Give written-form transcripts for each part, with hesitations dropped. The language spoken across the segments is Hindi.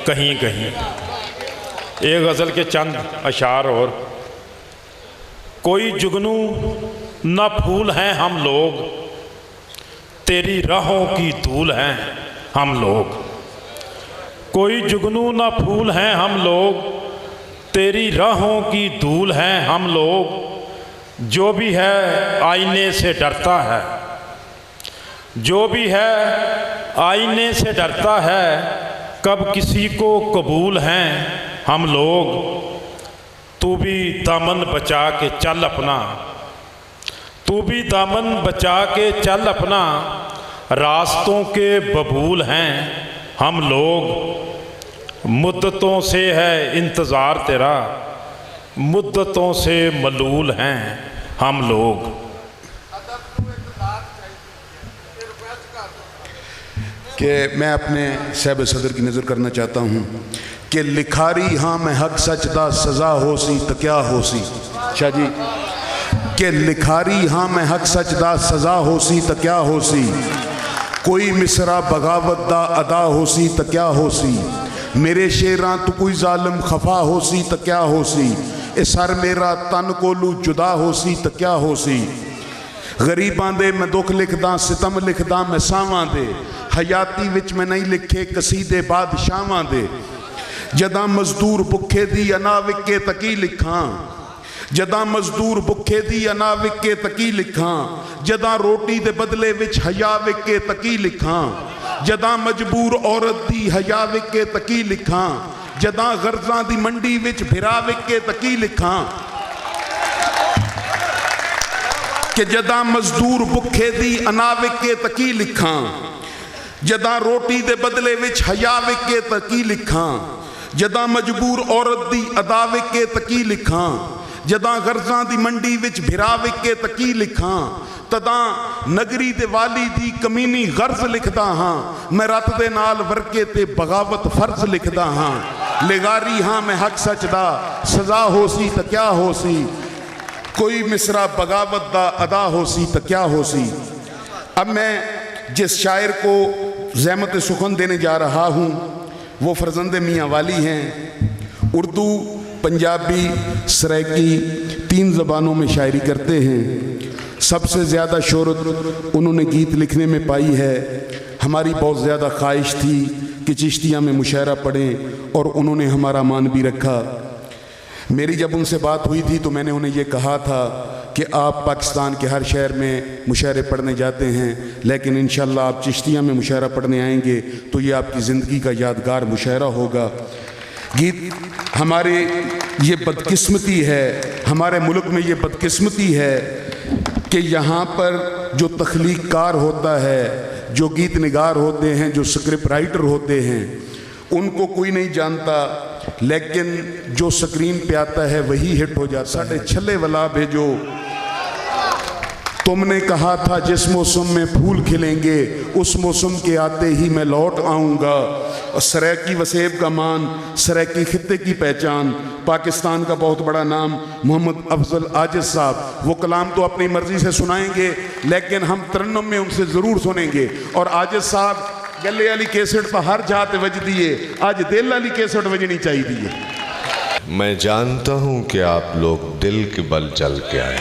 कहीं कहीं। एक गज़ल के चंद अशार और। कोई जुगनू न फूल हैं हम लोग, तेरी राहों की धूल हैं हम लोग। कोई जुगनू न फूल हैं हम लोग, तेरी राहों की धूल हैं हम लोग। जो भी है आईने से डरता है, जो भी है आईने से डरता है, कब किसी को कबूल हैं हम लोग। तू भी दामन बचा के चल अपना, तू भी दामन बचा के चल अपना, रास्तों के बबूल हैं हम लोग। मुद्दतों से है इंतज़ार तेरा, मुद्दतों से मलूल हैं हम लोग। कि मैं अपने साहिब सदर की नज़र करना चाहता हूँ कि लिखारी हाँ मैं हक सच दा सज़ा हो सी तो क्या हो सी। शाह जी कि लिखारी हाँ मैं हक सच दा सज़ा हो सी तो क्या हो सी। कोई मिसरा बगावत दा अदा हो सी तो क्या हो सी। मेरे शेरां तो कोई जालिम खफा हो सी तो क्या हो सी। ए सर मेरा तन कोलू जुदा हो सी तो क्या हो सी। गरीबां दे मैं दुख लिखदा, सितम लिखदा मैं सावां दे, हयाती विच मैं नहीं लिखे कसीदे बादशाहां दे। जदा मजदूर भुखे दी अना विके तकी लिखां, जदा मजदूर भुखे दी अना विके तकी लिखां। जदा रोटी दे बदले विच हया विके तकी लिखां, जदा मजबूर औरत दी हया विके तकी लिखां। जदा गर्जां दी मंडी विच भिरा विके तकी लिखां। कि जदा मजदूर भुखे दी अना विके तकी लिखां, जदा रोटी दे बदले विच हया विके तकी लिखां। जदा मजबूर औरत दी अदा विके तकी लिखां, जदा गर्जां दी मंडी विच भिरा विके तकी लिखां। तदा नगरी दे वाली दी कमीनी गर्ज लिखदा हाँ, मैं रत दे नाल वर्के ते बगावत फर्ज लिखदा हाँ। लिगारी हाँ मैं हक सच दा सजा हो सी तो क्या हो सी। कोई मिसरा बगावत दा अदा हो सी तो क्या हो सी। अब मैं जिस शायर को ज़हमत सुखन देने जा रहा हूँ वो फरजंद मियाँ वाली हैं। उर्दू, पंजाबी, सराइकी 3 ज़बानों में शायरी करते हैं। सबसे ज़्यादा शोहरत उन्होंने गीत लिखने में पाई है। हमारी बहुत ज़्यादा ख्वाहिश थी कि चिश्तिया में मुशायरा पढ़ें और उन्होंने हमारा मान भी रखा। मेरी जब उनसे बात हुई थी तो मैंने उन्हें ये कहा था कि आप पाकिस्तान के हर शहर में मुशायरे पढ़ने जाते हैं, लेकिन इंशाअल्लाह आप चिश्तिया में मुशायरा पढ़ने आएंगे तो ये आपकी ज़िंदगी का यादगार मुशायरा होगा। गीत हमारे ये बदकिस्मती है, हमारे मुल्क में ये बदकिस्मती है कि यहाँ पर जो तख्लीक कार होता है, जो गीत निगार होते हैं, जो स्क्रिप्ट राइटर होते हैं, उनको कोई नहीं जानता, लेकिन जो स्क्रीन पे आता है वही हिट हो जाता है। साढ़े छले वाला भेजो, तुमने कहा था जिस मौसम में फूल खिलेंगे उस मौसम के आते ही मैं लौट आऊँगा। और सराइकी वसेब का मान, सराइकी खित्ते की पहचान, पाकिस्तान का बहुत बड़ा नाम मोहम्मद अफजल आजिज साहब, वो कलाम तो अपनी मर्ज़ी से सुनाएंगे लेकिन हम तरन्नुम में उनसे ज़रूर सुनेंगे। और आजिज साहब गले वाली कैसेट पर हर जात वज दिए, आज दिल वाली कैसेट वजनी चाहिए। मैं जानता हूं कि आप लोग दिल के बल चल के आए।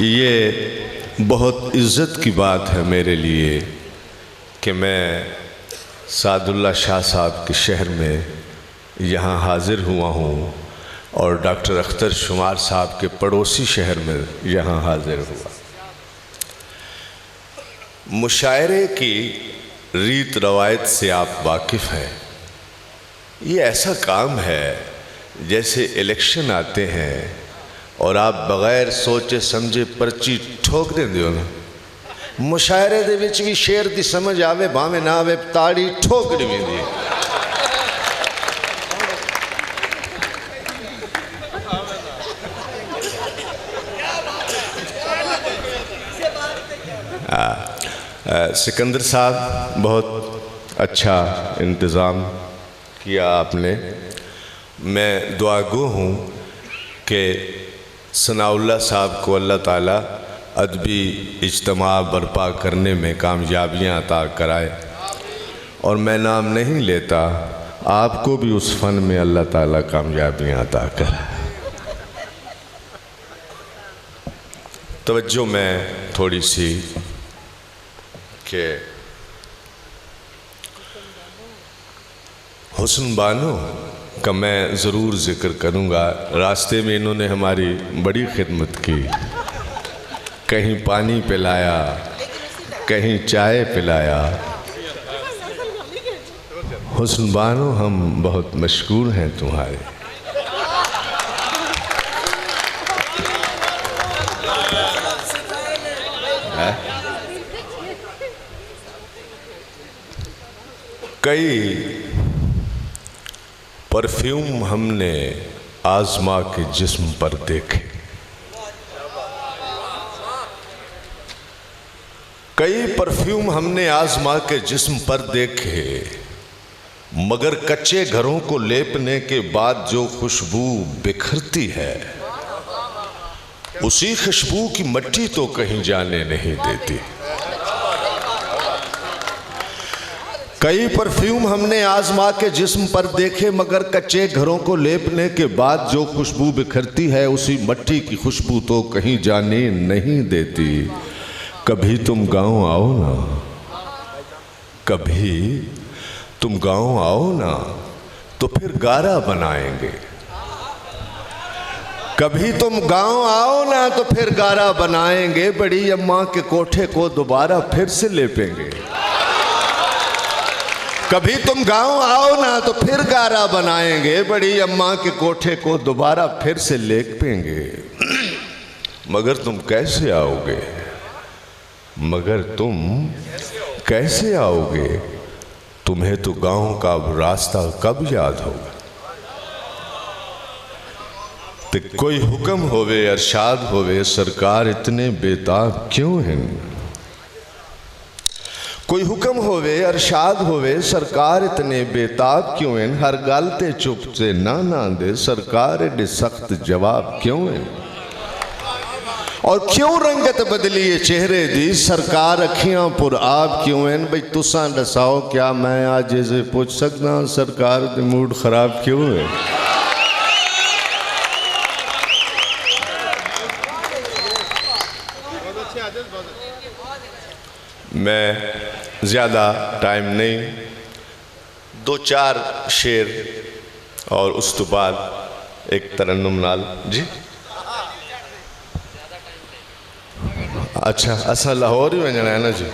ये बहुत इज़्ज़त की बात है मेरे लिए कि मैं सादुल्ला शाह साहब के शहर में यहाँ हाज़िर हुआ हूँ और डॉक्टर अख्तर शुमार साहब के पड़ोसी शहर में यहाँ हाज़िर हुआ। मुशायरे की रीत रवायत से आप वाकिफ़ हैं। ये ऐसा काम है जैसे इलेक्शन आते हैं और आप बग़ैर सोचे समझे पर्ची ठोक देंगे हो ना। मुशायरे दे विच भी शेर दी समझ आवे भावें ना आवे, ताड़ी ठोक देंदी। सिकंदर साहब बहुत अच्छा इंतज़ाम किया आपने। मैं दुआगो हूँ कि सनाउल्लाह साहब को अल्लाह ताला अदबी इज्तिमा बर्पा करने में कामयाबियाँ अता कराए। और मैं नाम नहीं लेता, आपको भी उस फ़न में अल्लाह ताला कामयाबियाँ अता कराए। तवज्जो मैं थोड़ी सी कि हुस्न बानो का मैं ज़रूर ज़िक्र करूँगा। रास्ते में इन्होंने हमारी बड़ी खिदमत की, कहीं पानी पिलाया, कहीं चाय पिलाया। हुस्न बानो हम बहुत मशहूर हैं तुम्हारे। कई परफ्यूम हमने आज़मा के जिस्म पर देखे, कई परफ्यूम हमने आज़मा के जिस्म पर देखे, मगर कच्चे घरों को लेपने के बाद जो खुशबू बिखरती है, उसी खुशबू की मट्टी तो कहीं जाने नहीं देती। कई परफ्यूम हमने आज़मा के जिस्म पर देखे, मगर कच्चे घरों को लेपने के बाद जो खुशबू बिखरती है, उसी मट्टी की खुशबू तो कहीं जाने नहीं देती। कभी तुम गाँव आओ ना, कभी तुम गाँव आओ ना, तो फिर गारा बनाएंगे। कभी तुम गाँव आओ ना, तो फिर गारा बनाएंगे। बड़ी अम्मा के कोठे को दोबारा फिर से लेपेंगे। कभी तुम गाँव आओ ना, तो फिर गारा बनाएंगे। बड़ी अम्मा के कोठे को दोबारा फिर से लेपेंगे। मगर तुम कैसे आओगे, मगर तुम कैसे आओगे, तुम्हें तो गाँव का रास्ता कब याद होगा। तो कोई हुक्म होवे अरशाद होवे, सरकार इतने बेताब क्यों हैं। कोई हुक्म होवे अरशाद होवे, सरकार इतने बेताब क्यों हैं। हर गालते चुप से ना दे, सरकार एडे सख्त जवाब क्यों हैं। और क्यों रंगत बदली चेहरे दी, सरकार अखियां पुर आप क्यों हैं। बई तुसा दसाओ, क्या मैं आज इसे पूछ सकता, सरकार दे मूड खराब क्यों है। मैं ज़्यादा टाइम नहीं, 2-4 शेर और उस तो बाद एक तरन्नुम नाल जी। अच्छा, असा लाहौर ही वजना है ना जी।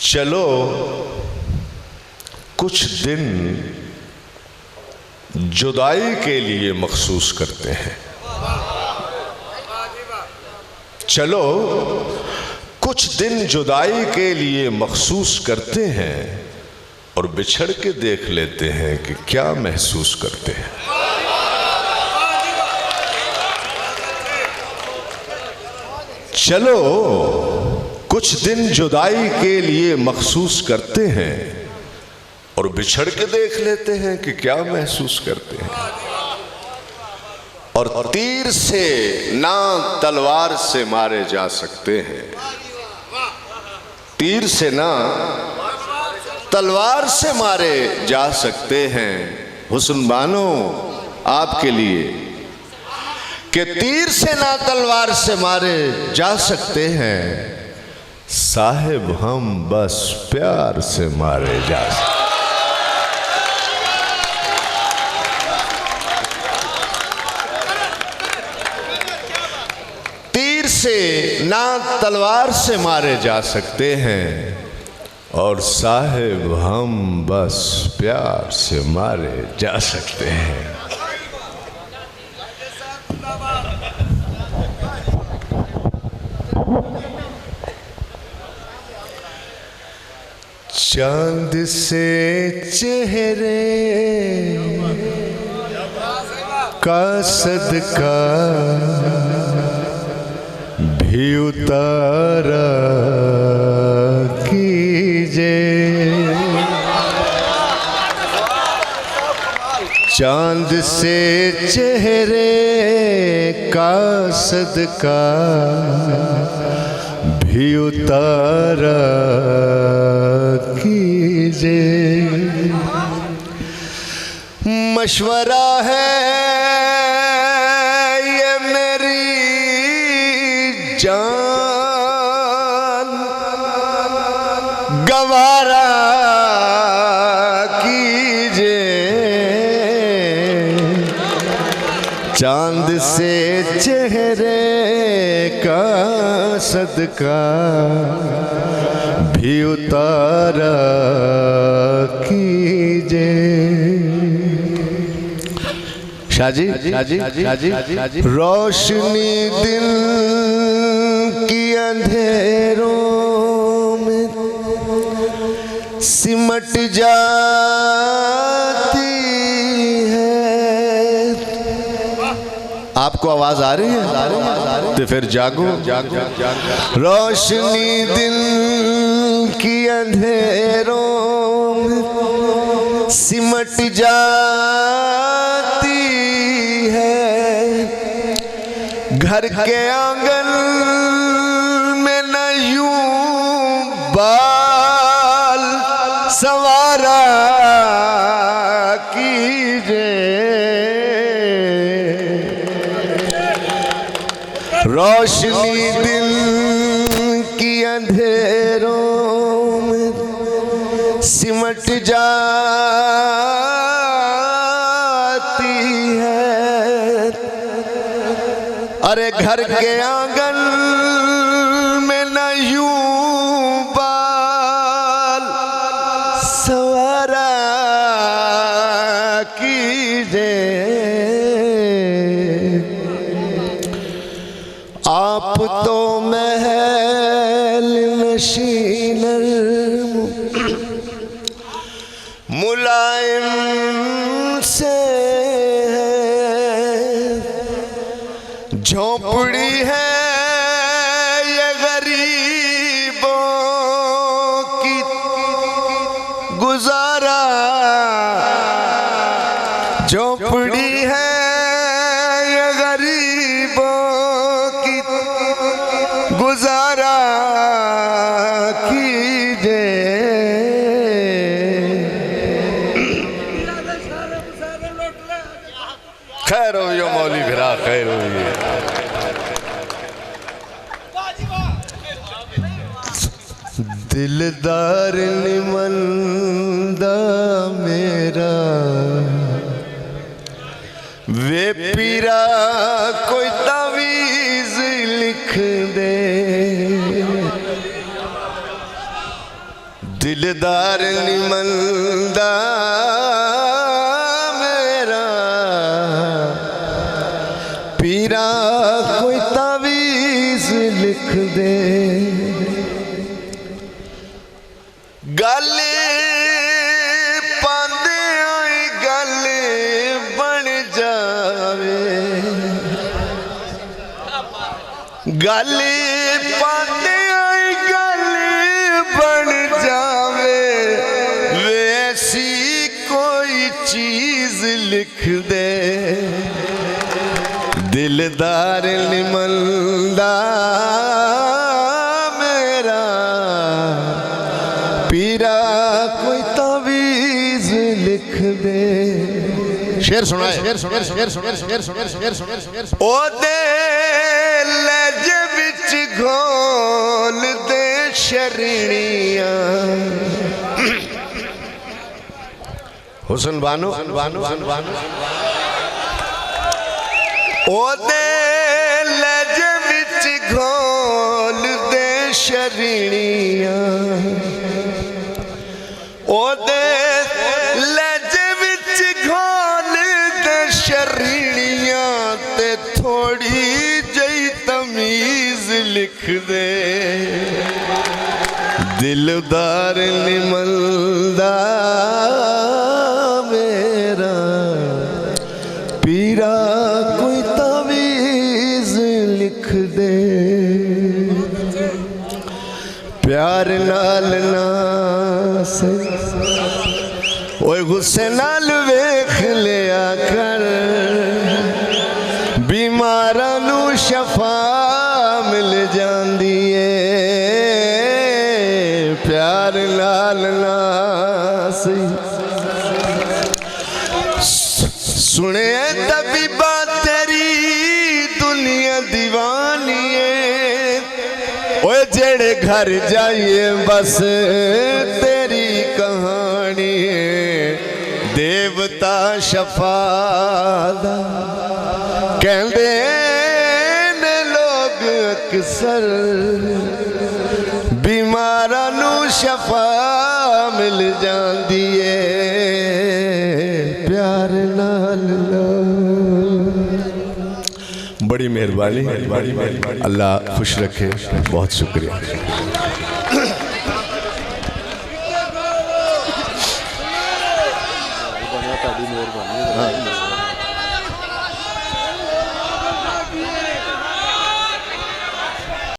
चलो कुछ दिन जुदाई के लिए मखसूस करते हैं। चलो कुछ दिन जुदाई के लिए मखसूस करते हैं, और बिछड़ के देख लेते हैं कि क्या महसूस करते हैं। चलो कुछ दिन जुदाई के लिए मखसूस करते हैं, और बिछड़ के देख लेते हैं कि क्या महसूस करते हैं। और तीर से ना तलवार से मारे जा सकते हैं, तीर से ना तलवार से मारे जा सकते हैं। हुस्न बानो आपके लिए कि तीर से ना तलवार से मारे जा सकते हैं, साहिब हम बस प्यार से मारे जा सकते हैं। तीर से ना तलवार से मारे जा सकते हैं, और साहिब हम बस प्यार से मारे जा सकते हैं। चांद से चेहरे का सदका भी उतारा कीजिए। चांद से चेहरे का सदका भी उतारा कीजिए। मशवरा है ये मेरी जान, गवारा चांद से चेहरे का सदका भी उतारा कीजिए। शाजी रोशनी दिन की अंधेरों में सिमट जाती है। आपको आवाज आ रही है? तो फिर जागो। रोशनी दिन की अंधेरों में सिमट जाती है। घर के आंगन में न यूं बाल सवारा कीजिए। रोशनी दिन की अंधेरों में सिमट जाती है। अरे घर के आंगन में न यूं बाल सवारा कीजिए। आप तो महल नशीनर मुलायम से झोपड़ी है ये गरीबों की गुजारा। झोपड़ी है ये गरीबों की गुजारा कीजिए। खैर हो यो मौली भिरा, खैर हो ये। दिलदार निमंदा मेरा वे पीरा कोई तावीज लिख दे। दिलदार निमंदा मेरा पीरा कोई तावीज लिख दे। गले पांदे आई गले बन जावे। गले पांदे आई गले बन जावे। वैसी कोई चीज लिख दे। दिलदार निमंदा मेरा पीरा कोई तावीज लिख दे। शेर सुनाए। ओ दे लहजे विच घोल दे शरणियां। हुसन बानो ओ दे लहजे विच घोल दे शरणियां। ओ दे लहजे विच घोल दे शरणियां ते थोड़ी जई तमीज लिख दे। दिलदार निमंदा मेरा पीरा कोई तावीज लिख दे। प्यार नाल ना से ओए गुस्से नाल वेख लिया कर। बीमारा प्यार नाल नास सुने तबीबा तेरी दुनिया दीवानी है ओए जेड़े घर जाइए बस तेरी कहानी है देवता शफादा कहते ने लोग अक्सर बीमारा नू शफा मिल जाती है प्यार नाल बड़ी मेहरबानी अल्लाह खुश रखे बहुत शुक्रिया।